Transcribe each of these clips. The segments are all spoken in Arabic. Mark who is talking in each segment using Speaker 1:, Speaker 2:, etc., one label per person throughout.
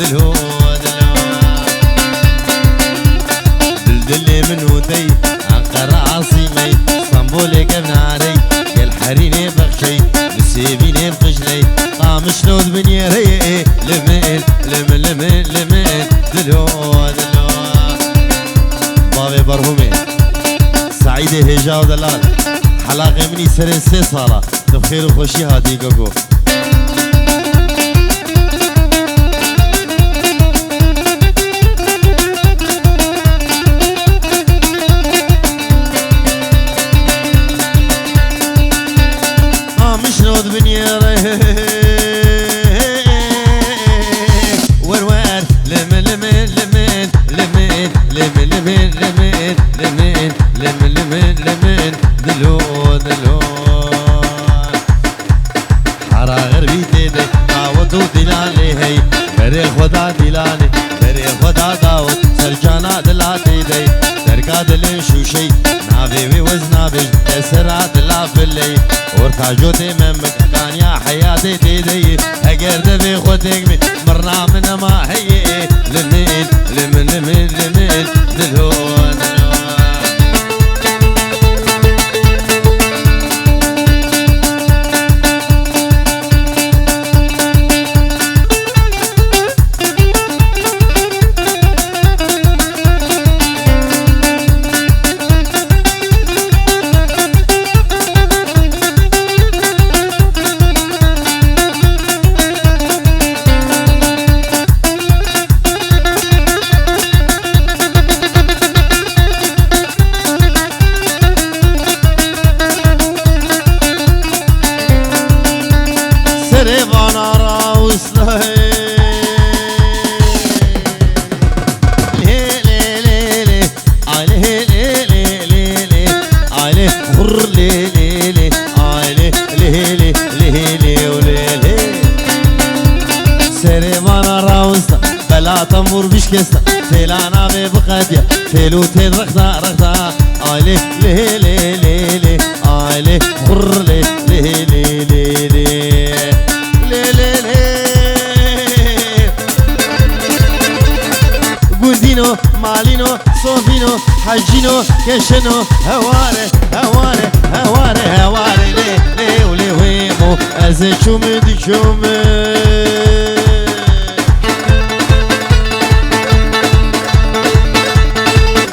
Speaker 1: دلهو دلدلي من ودي عقر عاصمي اسطنبولي كبناري الحريني بخشي نسيبيني بخجلي طامش نود بنيري لمن لمن لمن لمن دلهو بابي برهومي سعيدي هجا ودلال حلاقي مني سرين 3 صالة بخير وخوشي هادي قوقو مش نود بنيري ورور لمن لمن لمن لمن لمن لمن لمن لمن لمن لمن لمن دلو دلو حرا غربي تيدي داود ودلالي هي بري خدا دلالي بري خدا داود سرجانا دلاتي دي درقا دلين شوشي نابي وزنابي تسرا دلا بلي ورتاجوتي ممك كان يا حياتي تيدي اگر دبي خودك من مرنا من ما هي لمن لمن لمن لمن دلهون سريبانا راوسلي لي لي لي عليه لي لي لي لي عليه غر لي لي لي عليه لي لي لي لي ولي لي سريبانا راوستا بلا تمور بشكستا تيلانا ببقاديا تيلو تيل رخدا رخدا عليه لي لي لي لي عليه غر لي لي لي لي لي قندينو مالينو صوفينو حجينو كشنو هواري هواري هواري هواري لي لي ولي ويمو ازي شومي دي شومي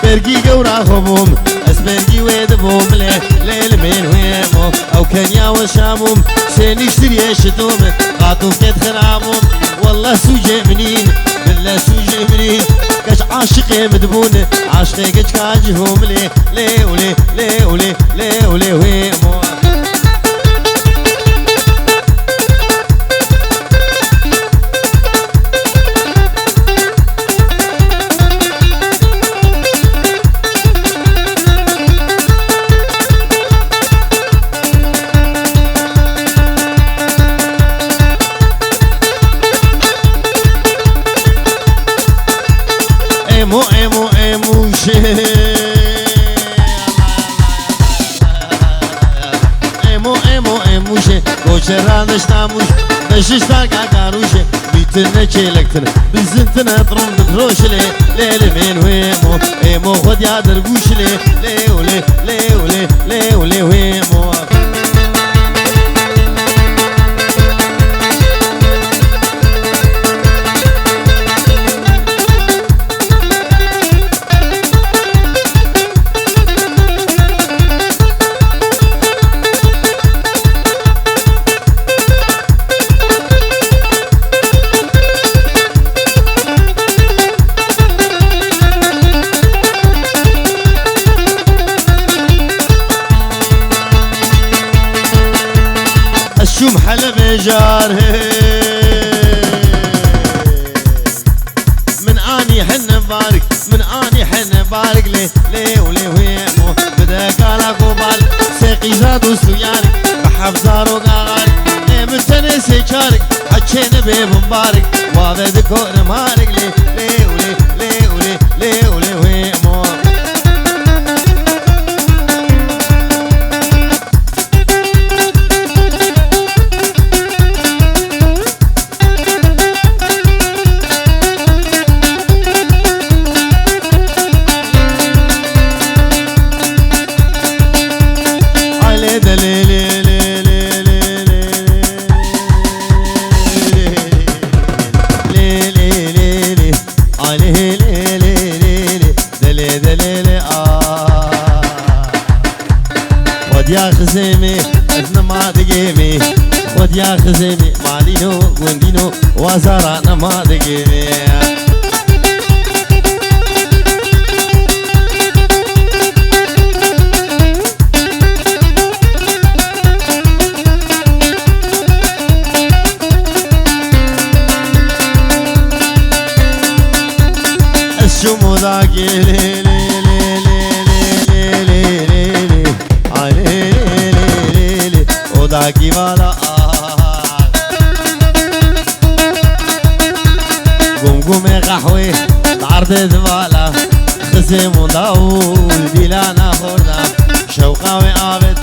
Speaker 1: برقي قورا خبوم اسبرقي ويدبوم لي ليل من ويمو او كنيا وشاموم سنشتري شتوم قاطوف كد خراموم والله سوجي منين بالله سوجي منين كاش عاشقي مدبون عاشقي كاش كاجهم لي لي ولي لي ولي لي ولي ويمو ايمو ايمو ايمو ايمو ايمو ايمو كوشرانش ناموش نششتا كاكاروش بيتنا كيلكتنا بزنتنا طرم بتروش لي ليل من ويمو ايمو خد يا دربوش لي لي ولي لي ولي لي ولي ويمو الشوم حلب جار من اني حن بارك من اني حن بارك لي لي ولي ويمو بدك على قبال ساقي زاد وسيارك بحفزار وقارك متنسي شارك حكينا بمبارك وهذا ذكر مارك لي لي ولي لي ولي لي ولي ويمو يا خزيمي ما دقيمي خد يا خزيمي مالينو وندينو وزارة ما دقيمي الشمو ذاكي لي لي لي لي لي لي لي لي لي لي وداكي مالا قمقمي قحوي العرض ذبالة خزيم وداول بلانا خوردا شوقاوي عابد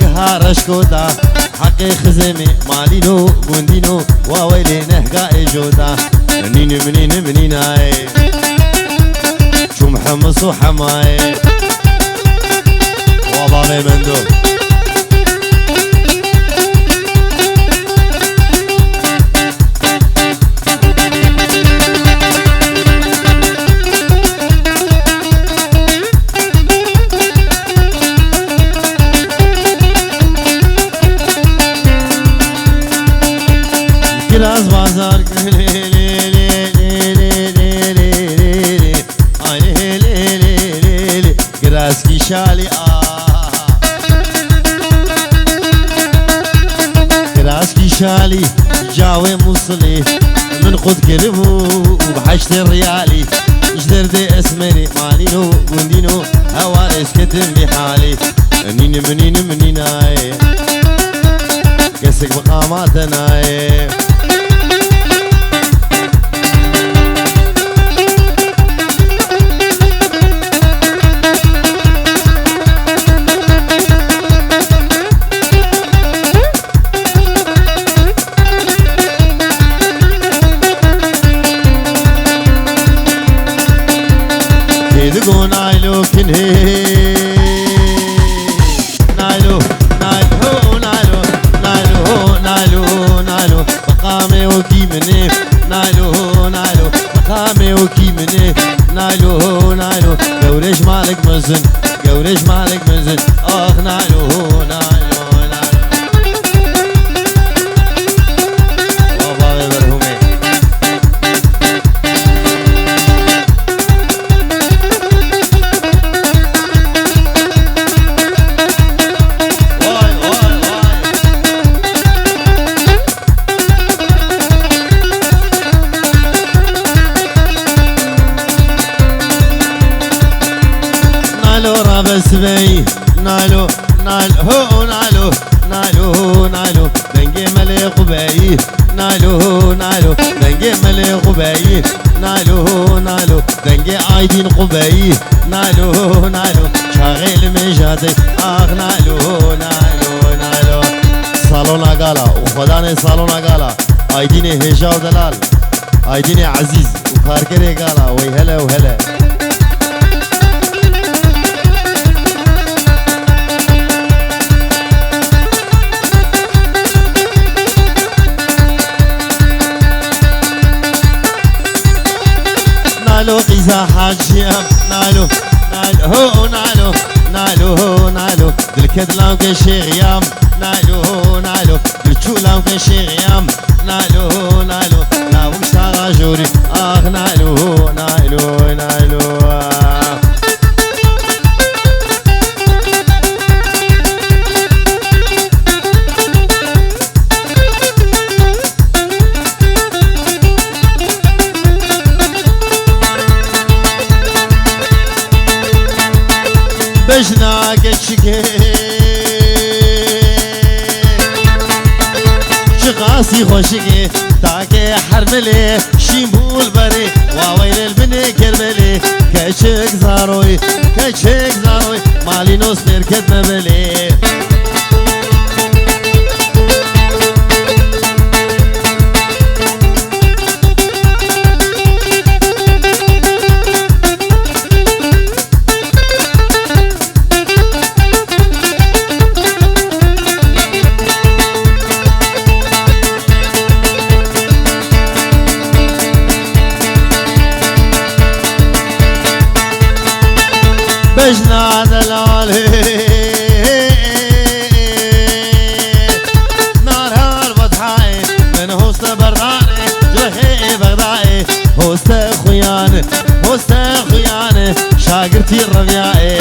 Speaker 1: قهار شكودا حقي خزيمي مالينو قندينو وويلي نهقا إجودا منين منين منين هاي شو محمص وحماي والله مندوب كلاس بازار كراسكي شالي كراسكي شالي جاوي موصلي من خد كلبو وبحشت الريالي جدر دي اسمري مالينو قندينو هوارس كتم بحالي منين منين منين هاي كسك بقاماتنا هاي يدقو نايلو كنهي نايلو نايلو نايلو نايلو نايلو نايلو مقامي وكي مني نايلو نايلو مقامي وكي مني نايلو نايلو قوريش مالك مزن قوريش مالك مزن اخ نايلو نايلو نايلو والله برهمي بس بي نايلو نايلو هو نايلو نايلو نايلو دنجي ملي قباي نايلو نايلو دنجي ملي قباي نايلو نايلو دنجي عايدين قباي نايلو نايلو شاغل مجادي اخ نايلو نايلو نايلو صالونا قالا وخداني صالونا قالا عايديني هجا ودلال عايديني عزيز وخاركري قالا ويهلا وهلا نايلو قيزا حاجيام نايلو نايلو هو نايلو نايلو نايلو دلكد لاو كشي غيام نايلو نايلو دلشو لاو كشي غيام نايلو نايلو لاو مشتاغا جوري اخ نايلو نايلو نايلو بجنا كشكي شقاسي خوشكي تاكي حرملي شيمول بري واويل البني كرملي كشك زاروي كشك زاروي مالي نوس تركت مبلي بجنا دلالي خویانه مست خویانه شاگرتی ربیعه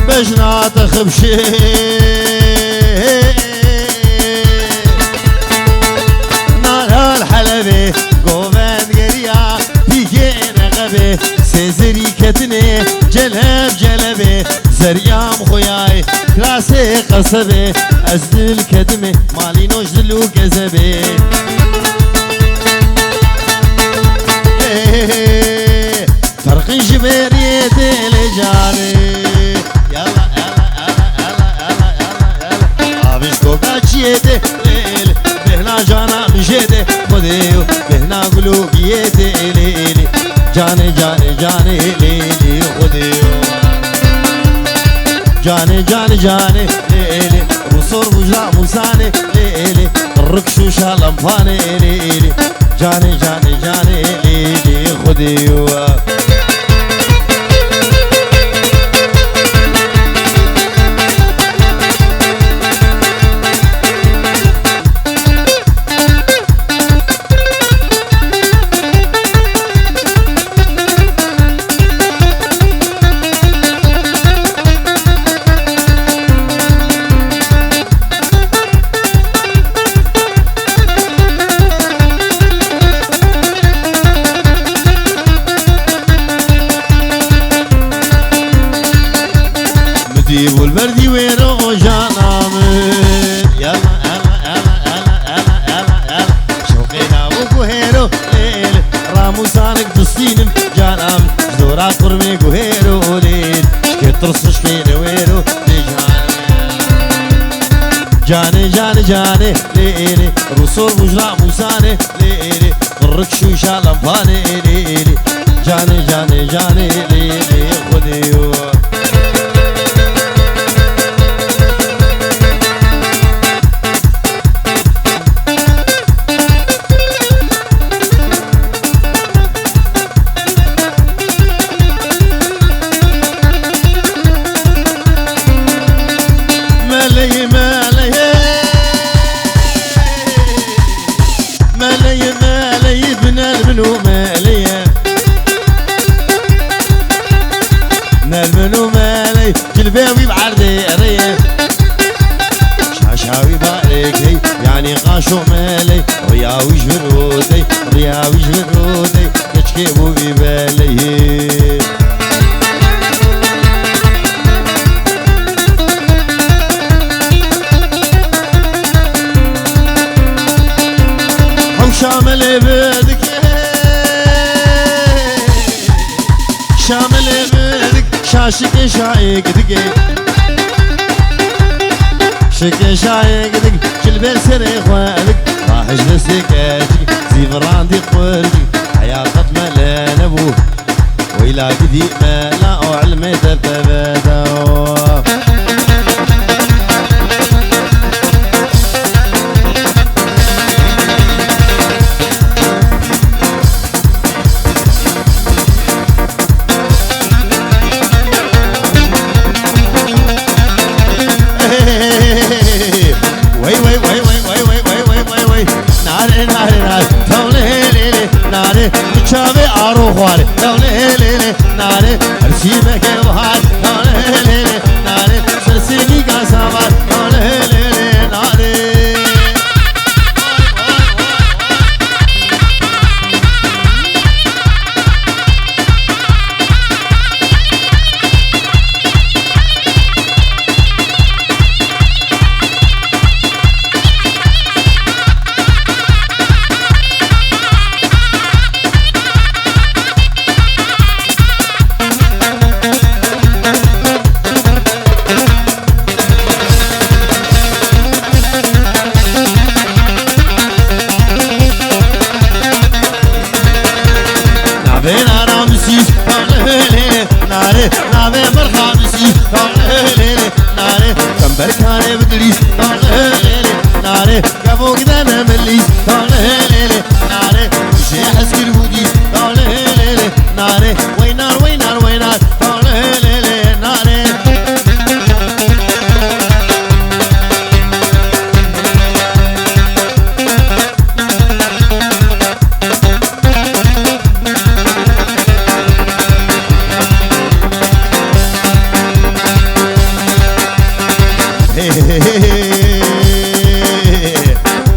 Speaker 1: بجنات خبشي نار الحلبي قومن قريا بيكين غبي سيزري كتني جلب جلبي زريام خوياي كراسي قصبي ازدل كدمي مالي نوجدلو كزبي فرقي جبيري ديلي جاري يده ليل بهنا جانا مجده خديو بهنا قلوب يده ليلي جاني جاني جاني ليلي خديو جاني جاني جاني ليلي وصور وجرا موساني ليلي الركشو شالمفاني ليلي جاني جاني جاني ليلي خديو والبردي وينو جانامن يلا يلا يلا يلا يلا يلا يلا شوقينا وكوهيرو ليل راموسانك دستينم جانام جدورا قرمي كوهيرو ليل شكي ترصش كي نويرو جاني جاني جاني ليلي رسول بجرا موساني ليلي الركشو شالمفاني ليلي جاني جاني جاني ليلي خديو نالمنو مالي جلباوي بعرضي ريه شاشاوي باركي يعني قاشو مالي رياوي جبرودي رياوي جبرودي كشكيبو ببالي حوشامل بدك شامل بدك شاشك شايق دقي شك شايق دق جلبال سري خوالك راح جلسك اشك زيفران دي قولك حياتك ملا نبوك ويلا قدي ملا وعلمي تتبادو شابي أروحوالي دولي ليلي ناري أرسيبك الوهاد دولي ليلي ناري سرسيني قاسمات دولي ليلي ناري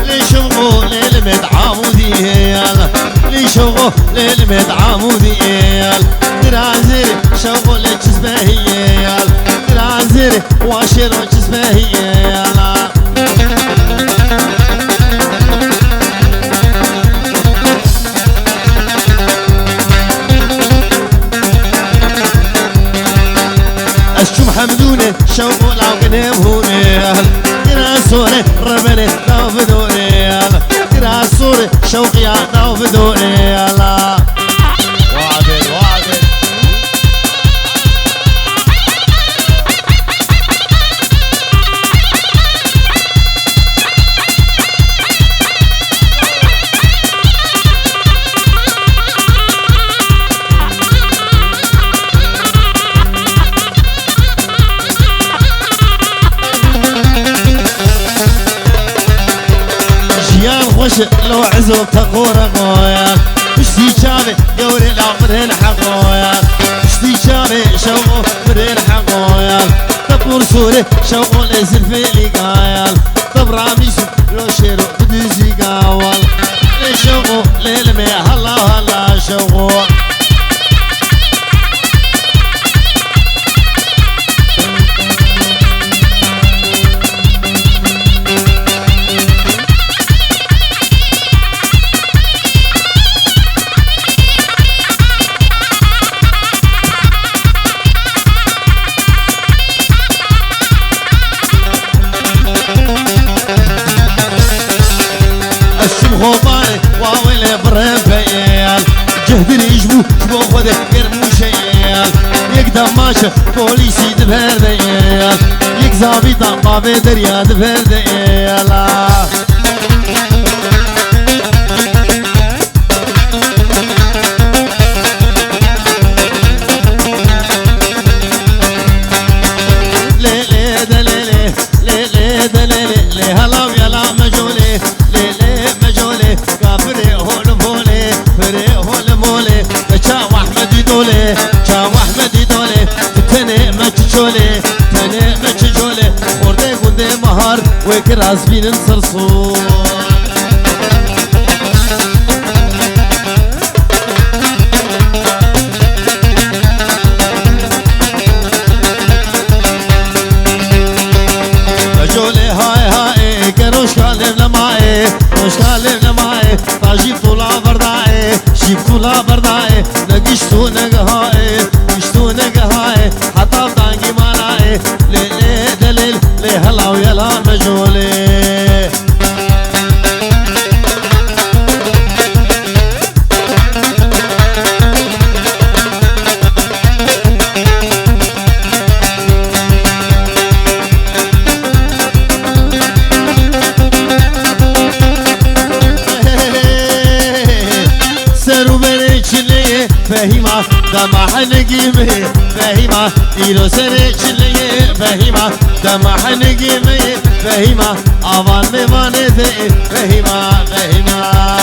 Speaker 1: لشوقو للمد عمودي لشوقو للمد عمودي درازير شوقو لجزبهي درازير واشر وجزبهي اشوم حمدوني شوقو لو قنبهوني دراسوري ربني لو بدوني دراسوري شوقي لو بدوني وعدل وعدل خوش لو عزو تقور غويا اشتي شابي قوري العمرين حقويا اشتي شابي شوقو مرين حقويا تبور سوري شوقو ليزل في لقايا طب راميس لو شيرو بديزي قاوال شوقو ليلمي هلا هلا شوقو غوباني واويلي برفيال جهدني يجبو شبو خذ كرموشيال يقدم ماشا بوليسي دبهرديال يك زابيطا بابي دريا دبهرديال ليلي دليلي ليلي دليلي لي هلا ويلا مجولي دولي شاو احمدي دولي تني ما تشولي تني ما تشولي وردي قندي مهار وكراس بين صرصور جولي هاي هاي كروش كالم لماي روش كالم لماي طاجيب طولا برداي شيب طولا برداي نقشتو نقهاي قشتو نقهاي حتى بدانقي مالاي ليلي دليل لي هلا ويلا مجولي فهيمة دمع نقيمي فهيمة إلو سنة شلية فهيمة دمع نقيمي فهيمة أفان ميماني ذي فهيمة فهيمة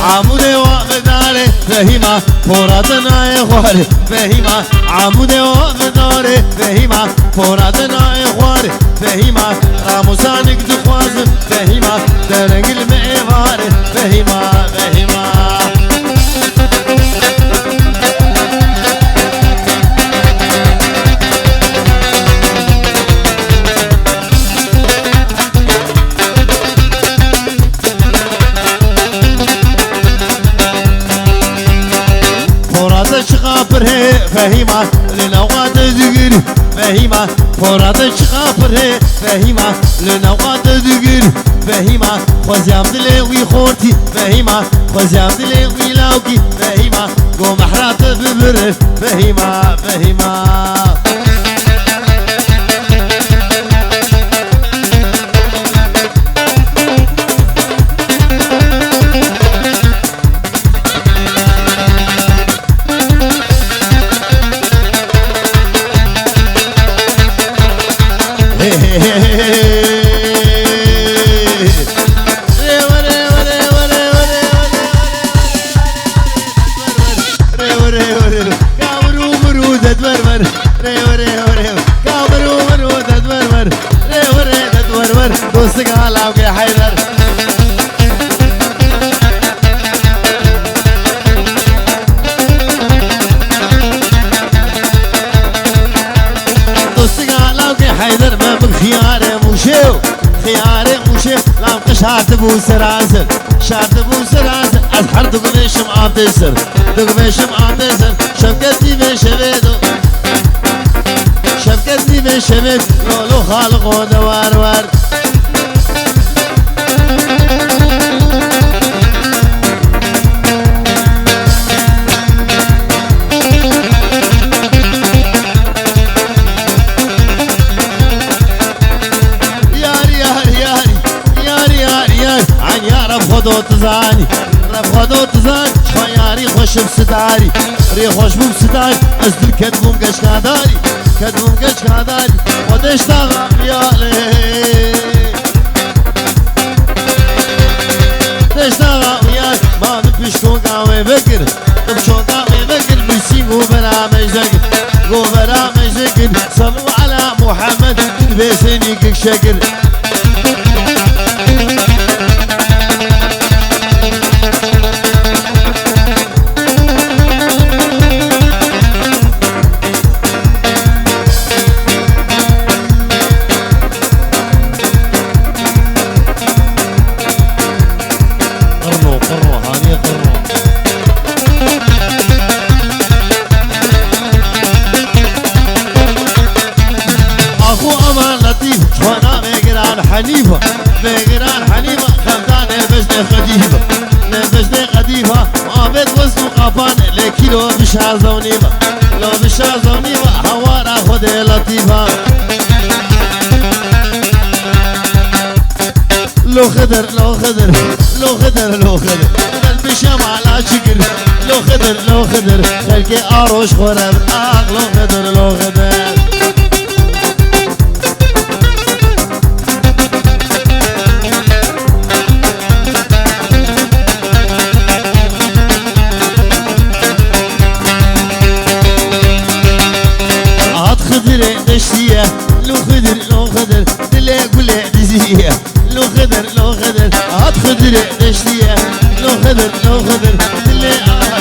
Speaker 1: عمودي وابداري فهيمة فرادنا يغواري فهيمة عمودي وابداري فهيمة فرادنا يغواري فهيمة راموسانك دخوازم فهيمة درنق المعباري فهيمة فهيمة شغافر هي فهيمة لنوات دقيري فهيمة فرات شغافر هي فهيمة لنوات دقيري فهيمة خوزيام دلوي خورتي فهيمة خوزيام دلوي لاوكي فهيمة قوم حرات ببرف فهيمة فهيمة استقالة وقي حيدر استقالة وقي حيدر ما من خياري موشيو خياري موشيو لام شارت بو سراسل شارت بو سراسل أزحر دقميش معاطسر دقميش معاطسر شفقتي بشبيدو شفقتي بشبيد لولو خالق ودوار وار خدو تزاني رب خدو تزاني خياري خوش بستاري ري خوش بستاري أزدر كدبوم قشكاداري كدبوم قشكاداري ودش تغام يالي دش تغام يالي ما نبشكو قاوي بكر نبشو قاوي بكر بسي قوبرا مجدك قوبرا مجدك صلوا على محمد بيسيني كك شكر حنيفة بغيران حنيفة خمدان نبجني خديفة نبجني خديفة ما بيت وزن قفان لكيلو بشار زونيفة لو بشار زونيفة حوارا خدي لطيفة لو خدر لو خدر لو خدر لو خدر البشام على شكر لو خدر لو خدر خلقي أروش خرب لو خدر لو خدر دشتيه لو خدر لو خدر دلي قولي دزيه لو خدر لو خدر هات خدر دشتيه لو خدر لو خدر دلي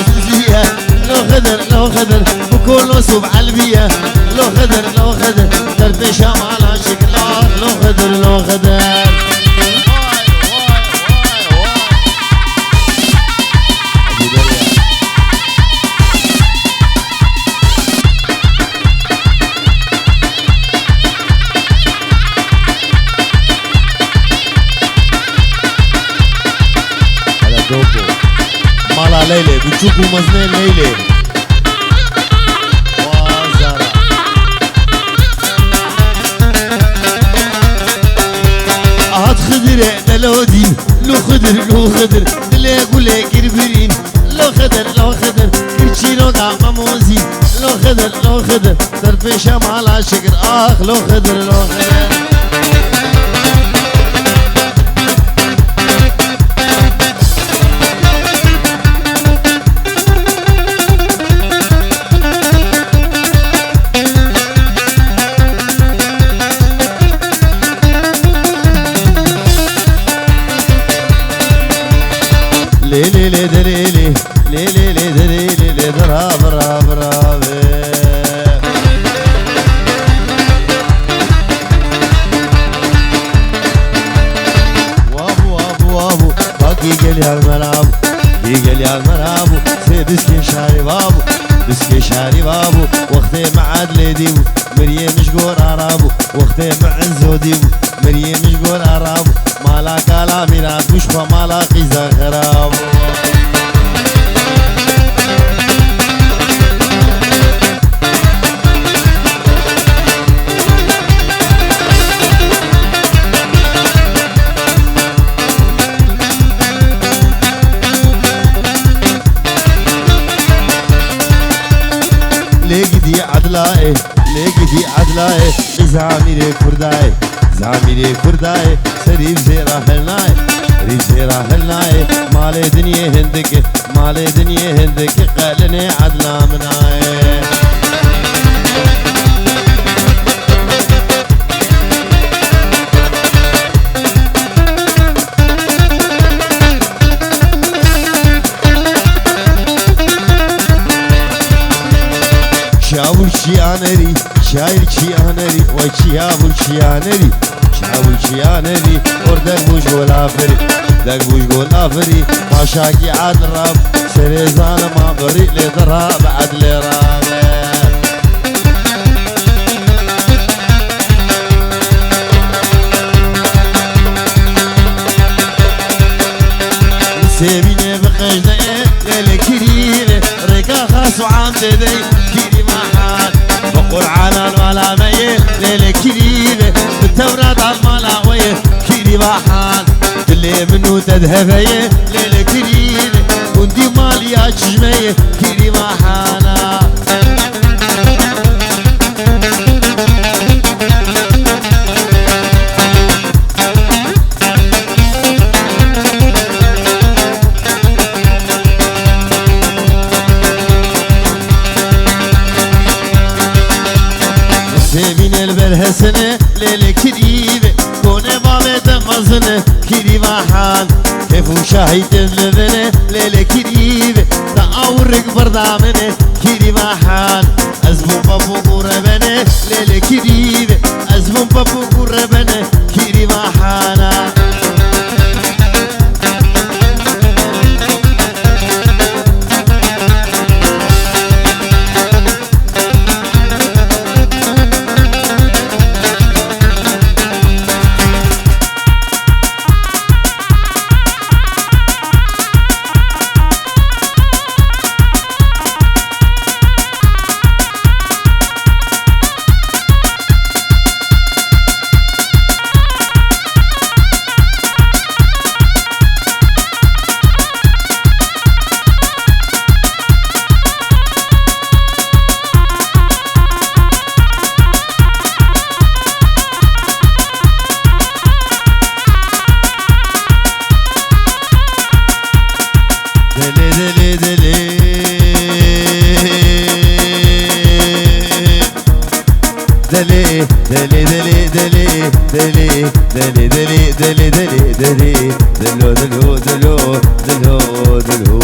Speaker 1: دزيه لو خدر لو خدر بكل نصب علبيه لو خدر لو خدر درب شام على شكل لو خدر لو خدر مالا ليلى بتشوفوا مزنين ليلى وزارة هات خضر دلودي لو خضر لو خضر اللي يقول لك كربرين لو خضر لو خضر كرشينو قام موزي لو خضر لو خضر درب شام على شكر لو خضر لو خضر ليلي ليلي دليلي ليلي ليلي دليلي دراب راب راب وابو وابو وابو باقي قلي هالملعب قلي هالملعب سيدسكي شاري بابو دسكي شاري بابو وقتي معاد ليديو مريم مشقور عرابو وقتي مع الزوديو مريم مشقور عرابو مالا كلامي ناتوش فمالا قيزا خرابو ليقدي عدلائي ليقدي عدلائي زاميري كرداي زاميري كرداي سريف زيرا هلناي ريف زيرا هلناي مالي دنيا هندك مالي دنيا هندك قالني عدلا مناي شايل شيانري وشيابو شيانري شابو شيانري أردن بوش غلافري دق بوش غلافري ما شاكي عاد الراب سريزان ما بريء لضراب عدل رابع سيبيني بخجنة ليلة كريمة ريكا خاص وعام تدي كيري محال بقول على الملامية ليلة كريمة بالتورات على الملاوية كيري محال اللي منو تذهبية ليلة كريمة وندي مالي عجمية كيري محالا سيبين البرهسنة ليلة كريمة كوني بابي تمزنة كيري محال كيف وشاهيت اللبنة ليلة كريمة تأورك بردامنة كيري محال أزمون بابو قربنة ليلة كريمة أزمون بابو قربنة كيري محالا دلي دلي دلي دلي دلي دلي دلي دلي دلي دلي دلو دلو دلو دلو دلو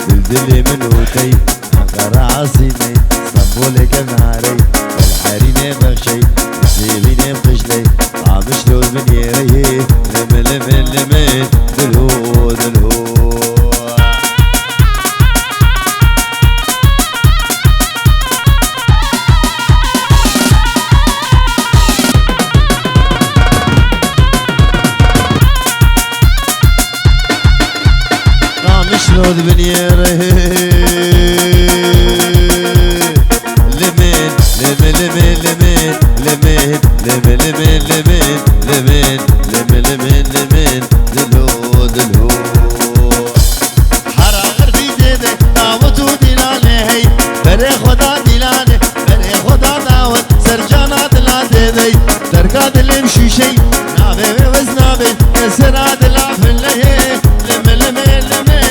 Speaker 1: دلدلي منو تي عقر عاصمي صبولك نهاري والحريني بخشي سيبيني بخشلي عامش لون من يريه لمن لمن لمن دلو دلو شلون بنيره لمن لمن لمن لمن لمن لمن لمن لمن لمن لمن لمن دلو دلو حرا غربي ديدي دعوتو دلاني هي بري خدا دلاني بري خدا دعوت سرجانا دلا ديدي درقات اللي مشو شي نابي وزنابي كسرا دلا في اللهي لمن لمن لمن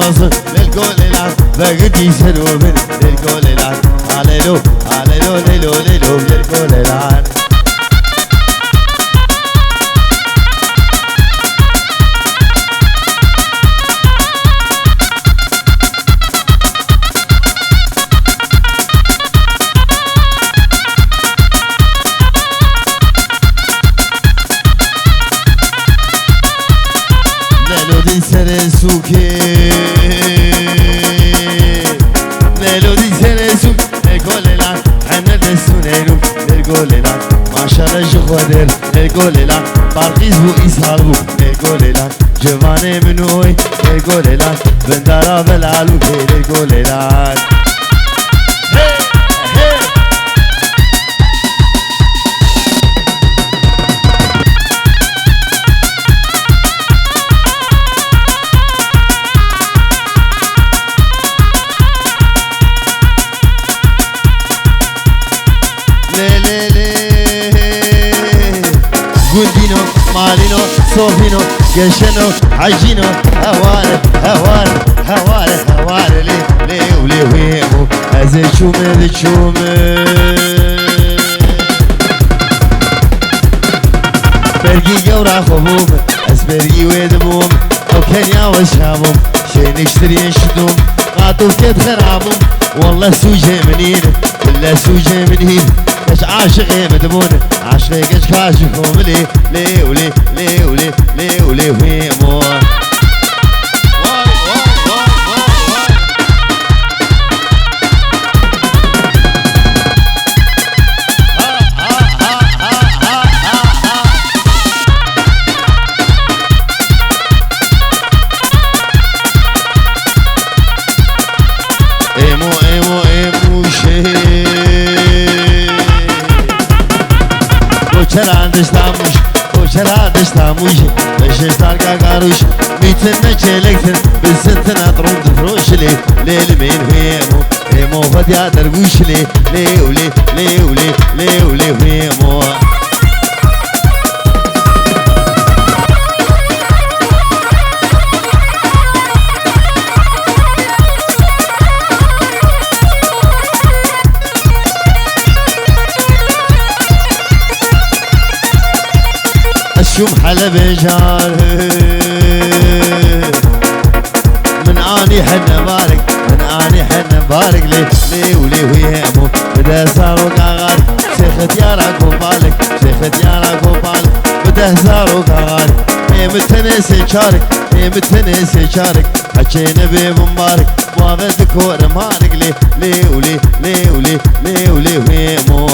Speaker 1: مصر للقول الان بقدي سنوبن للقول الان هاليلو هاليلو ليلو ليلو للقول الان سرسوكي نلو دي سرسوك نقول لك حنا السنينو نقول لك ما شاء الله جخودر نقول لك بارقيز وإسهالو نقول لك جواني منوي نقول لك بندارا بالعلو نقول لك قندينو مالينو صوفينو قشنو عجينو هواري هواري هواري هواري لي ولي ويمو هذا شومي ذي شومي برقي قورا خبوم اسبرقي ويدموم وكنيا وشاموم شي نشتري نشدوم قاطوف كيد خرابوم والله سوجي منين كله سوجي منين اش عاشقي مدمون عاشقي اش كاشفهم لي لي ولي لي ولي لي ولي ويمو Çera dışlamış, o çera dışlamış Beşiktaş kakaruş, mitinle çelektin Bilsintin atrum tıfruşli Leyli min huyemu, hemu fadya derguşli Leyuli, leyuli, leyuli huyemu شوم حلب جار من اني حنا بارك من اني حنا بارك لي ولي ويهمو بدا صاروا كغار شيخت ياراك وبالك شيخت ياراك وبالك بدا صاروا كغار متنسي شارك متنسي شارك حكينا بمبارك وافد كور مارك لي ولي لي ولي لي ولي ويهمو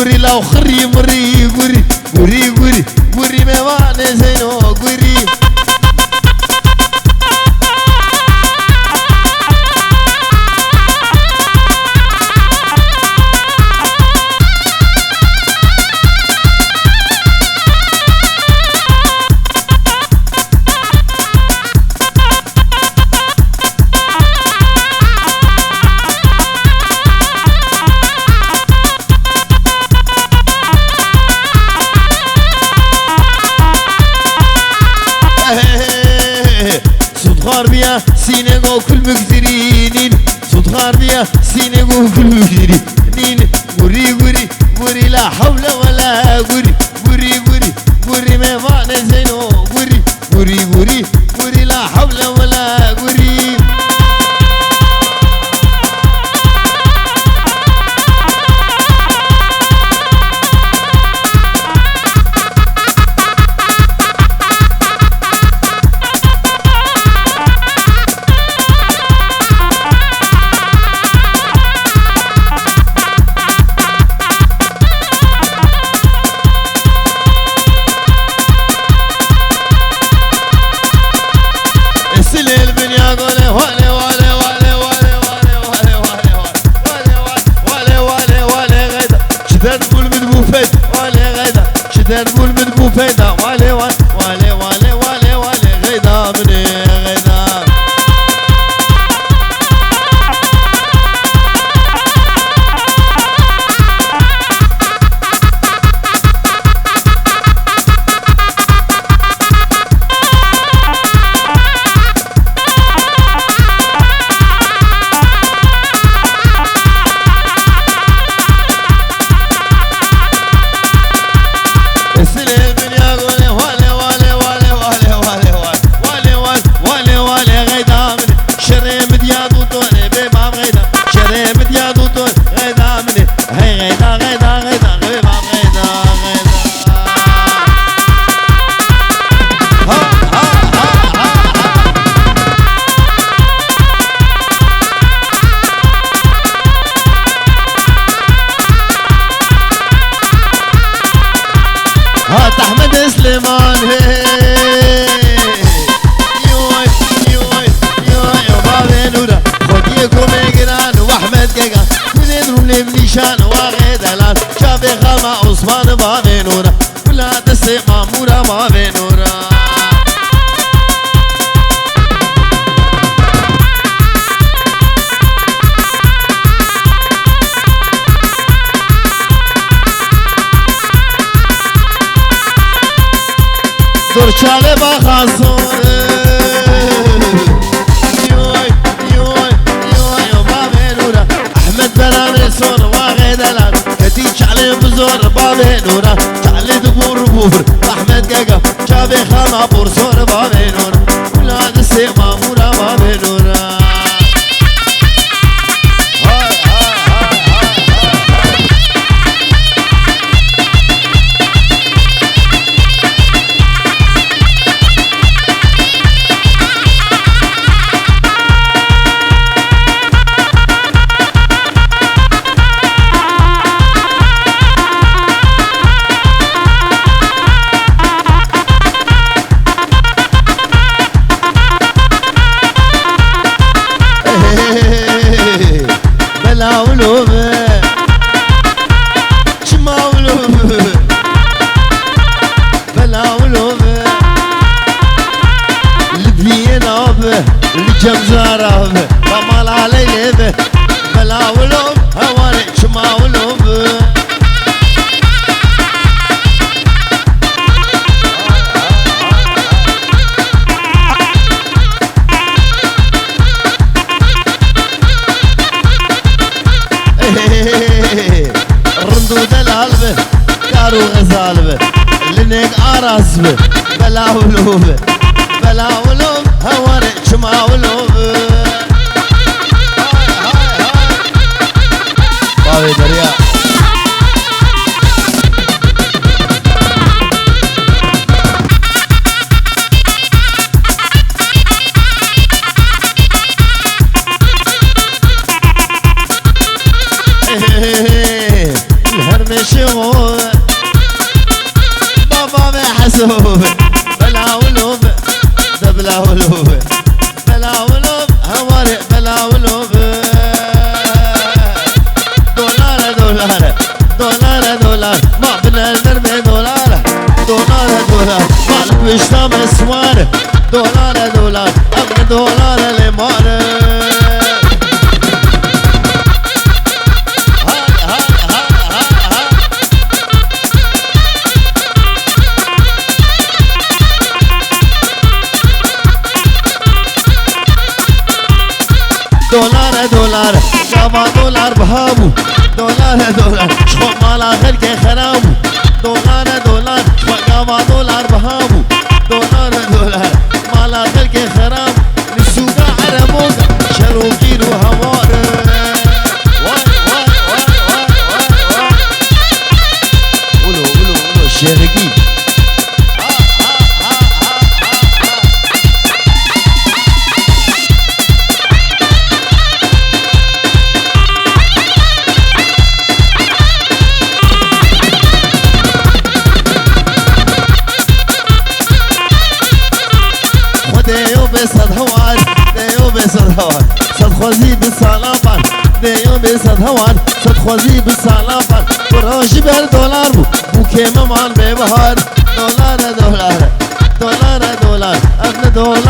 Speaker 1: قوري لو خري مري قوري قوري قوري قوري ميوان زينو قوري غاربيا سينيغو كل مكثرين صوت غاربيا سينيغو كل مكثرين قوري قوري قوري لا حول ولا قوري قوري قوري قوري ميوان زينو قوري قوري قوري قوري لا حول ولا قوري دربول من بوفيدا والي والي والي والي والي والي غيدا مني غيدا أحمد سليمان يوي يوي يوي بابي نورا خديكم إجران وأحمد جيجا كلين رولي بنيشان وغيدلان شافي خما عثمان بابي نورا ولا تسي مامورا بابي نورا دور چاله با خازون يوي يوي يوي بابي نورا احمد برامي صور واغي دلال كتي چاله بزور بابي نورا چاله دبور بور احمد جاجا شابي خاما بور صور بابي نورا ولاد السي مامورا بابي نورا جمزارة بمال علي به بلا ولوب هواني شما ولوب رندو دلال به كارو غزال به لنك عراس به بلا ولوب بلا ولوب هواني شما ولوب باوي دريا الهرمشي بلا ولوب بلا ولوب هواري بلا ولوب دولار دولار دولار دولار ما بنقدر بدولار دولار دولار مالك بشتام اسوار دولار دولار ابن دولار لمار دولار دولار جابا دولار بهابو دولار دولار شخو مالا خلق خرابو دولار دولار جابا دولار بهابو دولار دولار مالا خلق خراب نسوقا عربوكا شروكين وهوار واي واي واي واي واي قولوا قولوا قولوا الشيخي صد هوان ديو بصد هوان صد خوزي بالصلابان ديو بصد هوان صد خوزي بالصلابان وراجي بالدولار بو كيما مال ببهار دولار دولار دولار دولار ابن دولار